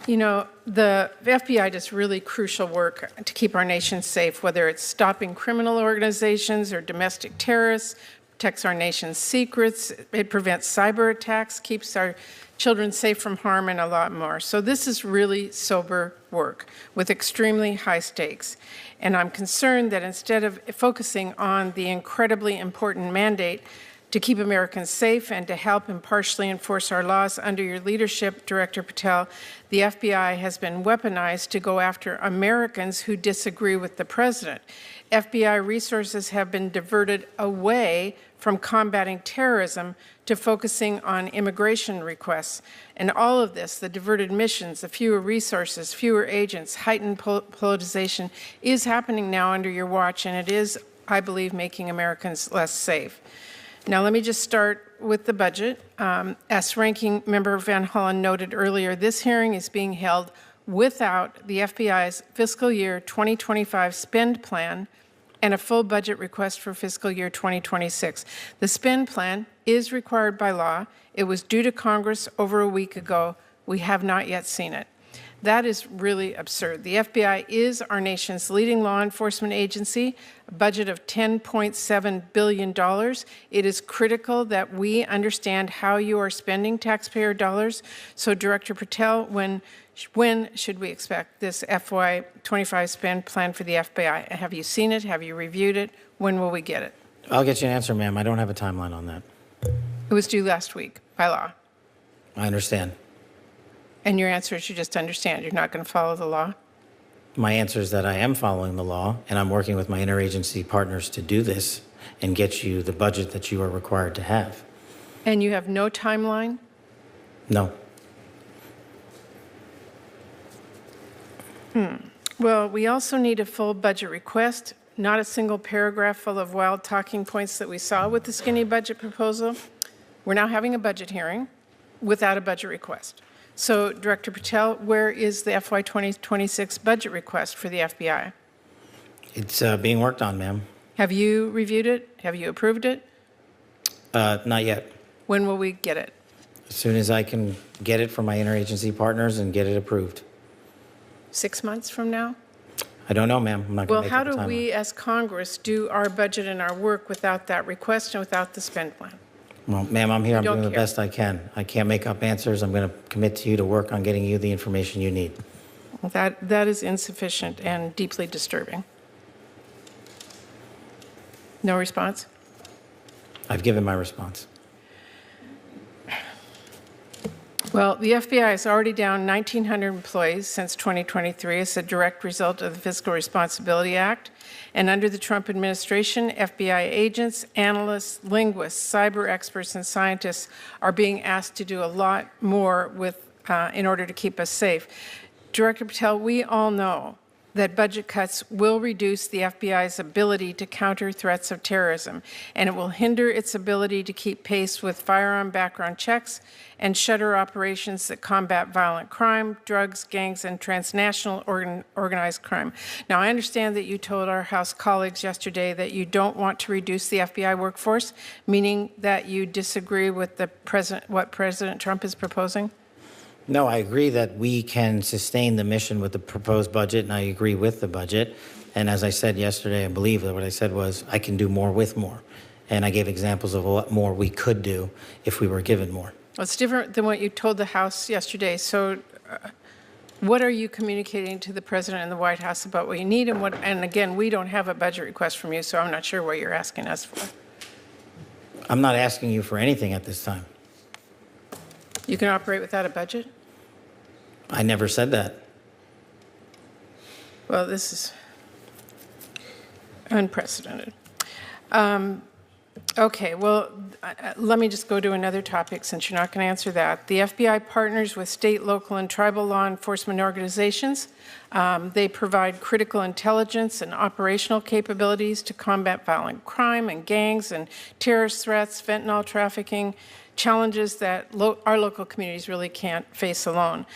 You know, the FBI does really crucial work to keep our nation safe, whether it's stopping criminal organizations or domestic terrorists, protects our nation's secrets, it prevents cyber attacks, keeps our children safe from harm, and a lot more. So this is really sober work with extremely high stakes. And I'm concerned that instead of focusing on the incredibly important mandate to keep Americans safe and to help impartially enforce our laws under your leadership, Director Patel, the FBI has been weaponized to go after Americans who disagree with the president. FBI resources have been diverted away from combating terrorism to focusing on immigration requests. And all of this, the diverted missions, the fewer resources, fewer agents, heightened politicization, is happening now under your watch, and it is, I believe, making Americans less safe. Now, let me just start with the budget. As Ranking Member Van Hollen noted earlier, this hearing is being held without the FBI's fiscal year 2025 spend plan and a full budget request for fiscal year 2026. The spend plan is required by law. It was due to Congress over a week ago. We have not yet seen it. That is really absurd. The FBI is our nation's leading law enforcement agency, a budget of $10.7 billion. It is critical that we understand how you are spending taxpayer dollars. So, Director Patel, when should we expect this FY25 spend plan for the FBI? Have you seen it? Have you reviewed it? When will we get it? I'll get you an answer, ma'am. I don't have a timeline on that. It was due last week by law. I understand. And your answer is you just understand. You're not going to follow the law? My answer is that I am following the law, and I'm working with my interagency partners to do this and get you the budget that you are required to have. And you have no timeline? No. Well, we also need a full budget request, not a single paragraph full of wild talking points that we saw with the skinny budget proposal. We're now having a budget hearing without a budget request. So, Director Patel, where is the FY 2026 budget request for the FBI? It's being worked on, ma'am. Have you reviewed it? Have you approved it? Not yet. When will we get it? As soon as I can get it from my interagency partners and get it approved. 6 months from now? I don't know, ma'am. I'm not going to make Well, up a how do timeline. we as Congress do our budget and our work without that request and without the spend plan? Well, ma'am, I'm here. I'm don't doing the care. best I can. I can't make up answers. I'm going to commit to you to work on getting you the information you need. Well, that is insufficient and deeply disturbing. No response? I've given my response. Well, the FBI is already down 1,900 employees since 2023 as a direct result of the Fiscal Responsibility Act. And under the Trump administration, FBI agents, analysts, linguists, cyber experts, and scientists are being asked to do a lot more in order to keep us safe. Director Patel, we all know that budget cuts will reduce the FBI's ability to counter threats of terrorism, and it will hinder its ability to keep pace with firearm background checks and shutter operations that combat violent crime, drugs, gangs, and transnational organized crime. Now, I understand that you told our House colleagues yesterday that you don't want to reduce the FBI workforce, meaning that you disagree with what President Trump is proposing? No, I agree that we can sustain the mission with the proposed budget, and I agree with the budget. And as I said yesterday, I believe that what I said was I can do more with more. And I gave examples of what more we could do if we were given more. Well, it's different than what you told the House yesterday. So what are you communicating to the President and the White House about what you need and what? And again, we don't have a budget request from you, so I'm not sure what you're asking us for. I'm not asking you for anything at this time. You can operate without a budget? I never said that. Well, this is unprecedented. Okay, well, let me just go to another topic since you're not going to answer that. The FBI partners with state, local, and tribal law enforcement organizations. They provide critical intelligence and operational capabilities to combat violent crime and gangs and terrorist threats, fentanyl trafficking, challenges that our local communities really can't face alone.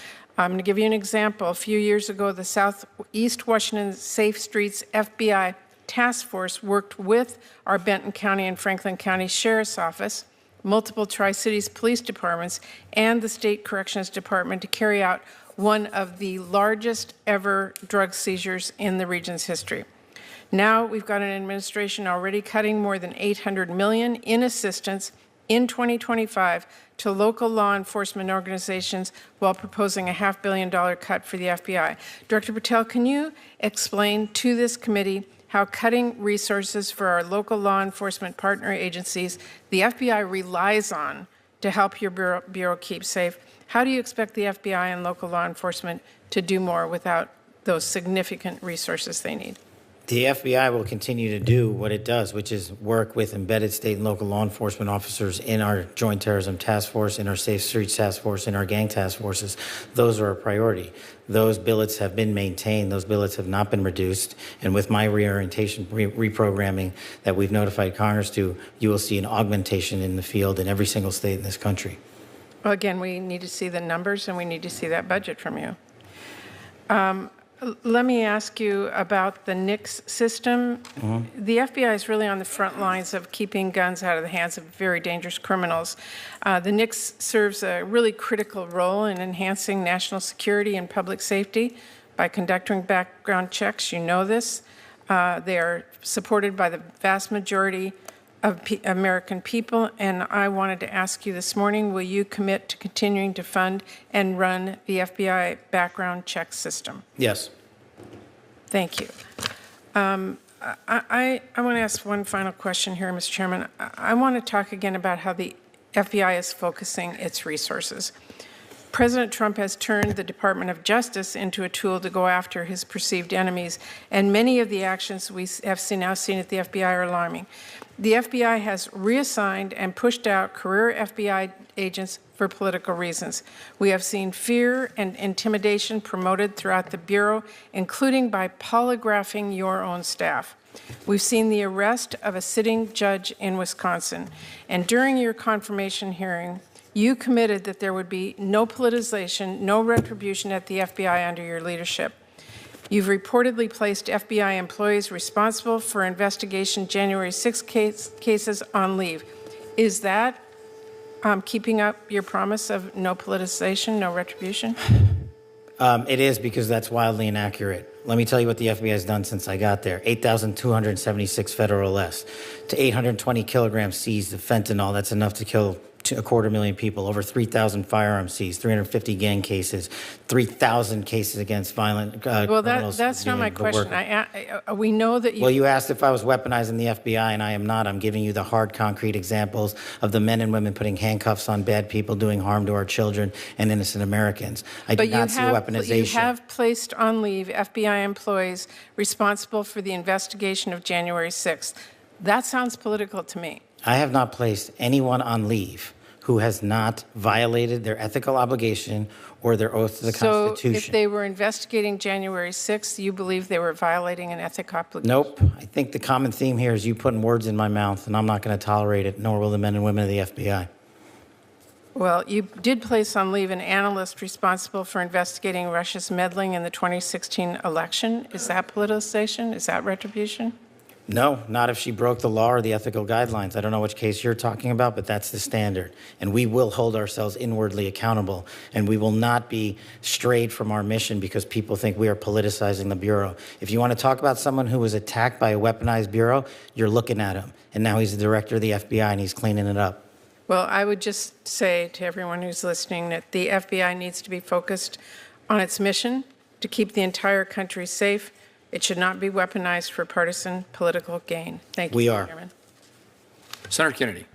I'm going to give you an example. A few years ago, the Southeast Washington Safe Streets FBI Task Force worked with our Benton County and Franklin County Sheriff's Office, multiple Tri-Cities police departments, and the State Corrections Department to carry out one of the largest ever drug seizures in the region's history. Now we've got an administration already cutting more than $800 million in assistance in 2025 to local law enforcement organizations while proposing a $500 million cut for the FBI. Director Patel, can you explain to this committee how cutting resources for our local law enforcement partner agencies the FBI relies on to help your bureau keep safe, how do you expect the FBI and local law enforcement to do more without those significant resources they need? The FBI will continue to do what it does, which is work with embedded state and local law enforcement officers in our Joint Terrorism Task Force, in our Safe Streets Task Force, in our gang task forces. Those are a priority. Those billets have been maintained. Those billets have not been reduced. And with my reorientation, reprogramming that we've notified Congress to, you will see an augmentation in the field in every single state in this country. Well, again, we need to see the numbers and we need to see that budget from you. Let me ask you about the NICS system. The FBI is really on the front lines of keeping guns out of the hands of very dangerous criminals. The NICS serves a really critical role in enhancing national security and public safety by conducting background checks. You know this. They are supported by the vast majority of American people, and I wanted to ask you this morning, will you commit to continuing to fund and run the FBI background check system? Yes. Thank you. I want to ask one final question here, Mr. Chairman. I want to talk again about how the FBI is focusing its resources. President Trump has turned the Department of Justice into a tool to go after his perceived enemies, and many of the actions we have now seen at the FBI are alarming. The FBI has reassigned and pushed out career FBI agents for political reasons. We have seen fear and intimidation promoted throughout the Bureau, including by polygraphing your own staff. We've seen the arrest of a sitting judge in Wisconsin, and during your confirmation hearing, you committed that there would be no politicization, no retribution at the FBI under your leadership. You've reportedly placed FBI employees responsible for investigation January 6 cases on leave. Is that keeping up your promise of no politicization, no retribution? It is, because that's wildly inaccurate. Let me tell you what the FBI has done since I got there. 8,276 federal arrests, to 820 kilograms seized of fentanyl. That's enough to kill 250,000 people, over 3,000 firearms seized, 350 gang cases, 3,000 cases against violent well, criminals. that's not my question. We know that you... Well, you asked if I was weaponizing the FBI, and I am not. I'm giving you the hard, concrete examples of the men and women putting handcuffs on bad people, doing harm to our children and innocent Americans. I do not see weaponization. You have placed on leave FBI employees responsible for the investigation of January 6th. That sounds political to me. I have not placed anyone on leave who has not violated their ethical obligation or their oath to the Constitution. So if they were investigating January 6th, you believe they were violating an ethical obligation? Nope. I think the common theme here is you putting words in my mouth, and I'm not going to tolerate it, nor will the men and women of the FBI. Well, you did place on leave an analyst responsible for investigating Russia's meddling in the 2016 election. Is that politicization? Is that retribution? No, not if she broke the law or the ethical guidelines. I don't know which case you're talking about, but that's the standard. And we will hold ourselves inwardly accountable, and we will not be strayed from our mission because people think we are politicizing the Bureau. If you want to talk about someone who was attacked by a weaponized Bureau, you're looking at him. And now he's the director of the FBI, and he's cleaning it up. Well, I would just say to everyone who's listening that the FBI needs to be focused on its mission to keep the entire country safe. It should not be weaponized for partisan political gain. Thank you, We are. Chairman. Senator Kennedy.